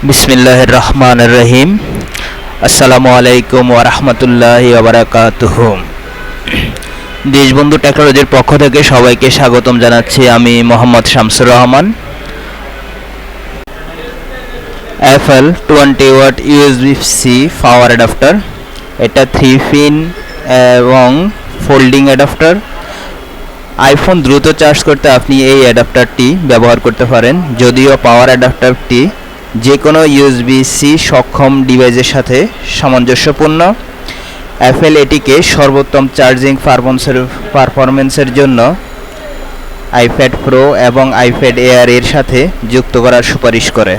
বিসমিল্লাহির রহমানির রহিম। আসসালামু আলাইকুম ওয়া রাহমাতুল্লাহি ওয়া বারাকাতুহু। দেশবন্ধু টেকনোলজির পক্ষ থেকে সবাইকে স্বাগতম জানাচ্ছি। আমি Mohammad Shamsur Rahman. Apple 20 watt USB C power adapter, এটা 3 পিন এবং ফোল্ডিং অ্যাডাপ্টার। আইফোন দ্রুত চার্জ করতে আপনি এই অ্যাডাপ্টারটি ব্যবহার করতে পারেন। যদিও পাওয়ার অ্যাডাপ্টারটি যে কোনো ইউএসবি-সি সক্ষম ডিভাইসের সাথে সামঞ্জস্যপূর্ণ। অ্যাপল এটিকে সর্বোত্তম চার্জিং পারফরমেন্সের জন্য আইপ্যাড প্রো এবং আইপ্যাড এয়ার এর সাথে যুক্ত করার সুপারিশ করে।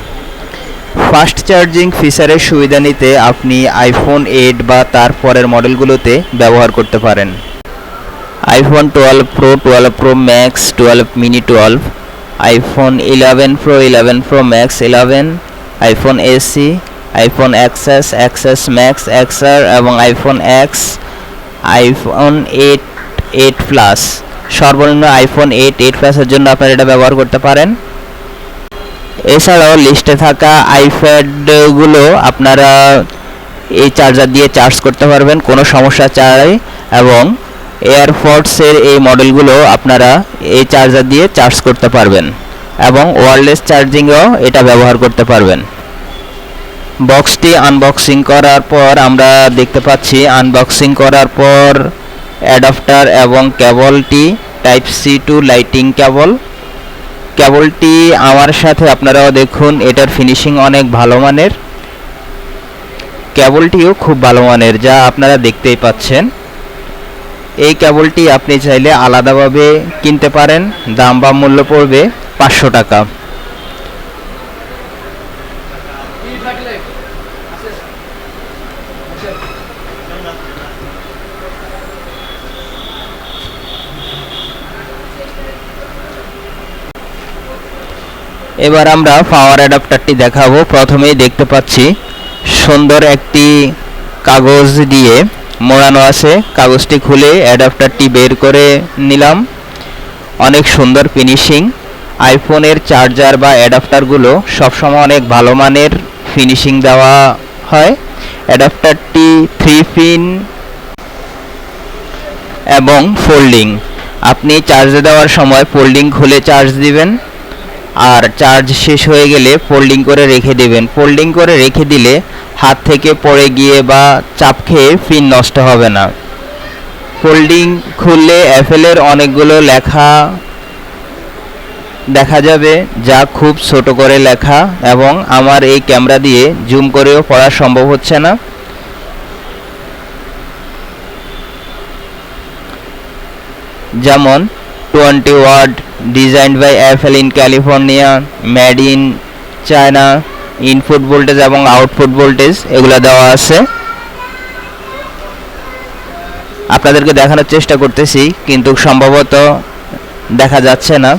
ফাস্ট চার্জিং ফিচারের সুবিধা নিতে আপনি আইফোন 8 বা তার পরের মডেলগুলোতে ব্যবহার করতে পারেন। IPhone 12 pro, 12 pro max, 12 mini 12, iPhone 11 pro, 11 pro max 11, iPhone AC, iPhone XS, XS max, XR এবং আইফোন এক্স, আইফোন 8 প্লাস। সর্বনিম্ন আইফোন 8 প্লাসের জন্য আপনারা এটা ব্যবহার করতে পারেন। এছাড়াও লিস্টে থাকা আইপ্যাডগুলো আপনারা এই চার্জার দিয়ে চার্জ করতে পারবেন কোনো সমস্যা ছাড়াই, এবং এয়ারপডসের এই মডেলগুলো আপনারা এই চার্জার দিয়ে চার্জ করতে পারবেন এবং ওয়্যারলেস চার্জিংও এটা ব্যবহার করতে পারবেন। বক্সটি আনবক্সিং করার পর আমরা দেখতে পাচ্ছি, আনবক্সিং করার পর অ্যাডাপ্টার এবং কেবলটি টাইপ সি টু লাইটিং কেবলটি আমার সাথে আপনারাও দেখুন, এটার ফিনিশিং অনেক ভালো মানের, কেবলটিও খুব ভালো মানের, যা আপনারা দেখতেই পাচ্ছেন। এই কেবলটি আপনি চাইলে আলাদাভাবে কিনতে পারেন, দাম বা মূল্য পড়বে 500 টাকা। এবার আমরা পাওয়ার অ্যাডাপ্টারটি দেখাবো। প্রথমেই দেখতে পাচ্ছি সুন্দর একটি কাগজ দিয়ে মোড়ানো আছে। কাগজটি খুলে অ্যাডাপ্টারটি বের করে নিলাম। অনেক সুন্দর ফিনিশিং। আইফোনের চার্জার বা অ্যাডাপ্টারগুলো সবসময় অনেক ভালো মানের ফিনিশিং দেওয়া হয়। অ্যাডাপ্টারটি 3 পিন এবং ফোল্ডিং। আপনি চার্জে দেওয়ার সময় ফোল্ডিং খুলে চার্জ দিবেন, আর চার্জ শেষ হয়ে গেলে ফোল্ডিং করে রেখে দেবেন। ফোল্ডিং করে রেখে দিলে হাত থেকে পড়ে গিয়ে বা চাপ খেয়ে পিন নষ্ট হবে না। ফোল্ডিং খুললে অ্যাপলের অনেকগুলো লেখা দেখা যাবে, যা খুব ছোট করে লেখা, এবং আমার এই ক্যামেরা দিয়ে জুম করেও পড়া সম্ভব হচ্ছে না। যেমন 20 watt, designed by Apple in California, made in China, input voltage এবং আউটপুট ভোল্টেজ এগুলো দেওয়া আছে। আপনাদেরকে দেখানোর চেষ্টা করতেছি, কিন্তু সম্ভবত দেখা যাচ্ছে না।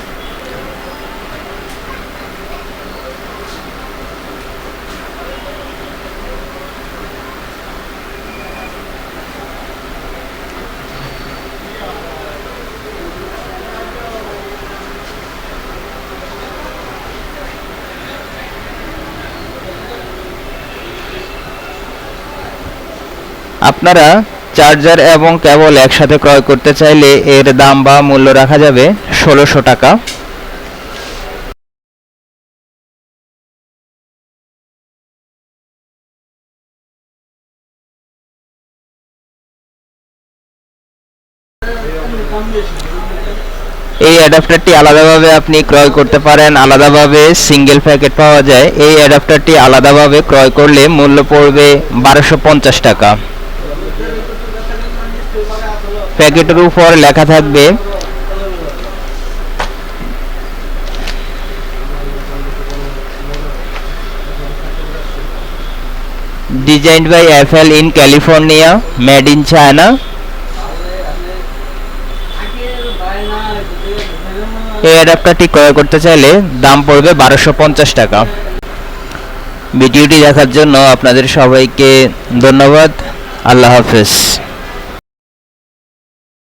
আপনারা চার্জার এবং কেবল একসাথে ক্রয় করতে চাইলে এর দাম বা মূল্য রাখা যাবে 1600 টাকা। এই অ্যাডাপ্টারটি আলাদাভাবে আপনি ক্রয় করতে পারেন, আলাদাভাবে সিঙ্গেল প্যাকেট পাওয়া যায়। এই অ্যাডাপ্টারটি আলাদাভাবে ক্রয় করলে মূল্য পড়বে 1250 টাকা। প্যাকেটের উপর লেখা থাকবে designed by Apple in California, made in China. এই অ্যাডাপ্টারটি ক্রয় করতে চাইলে দাম পড়বে 1250 টাকা। ভিডিওটি দেখার জন্য আপনাদের সবাইকে ধন্যবাদ। আল্লাহ হাফেজ।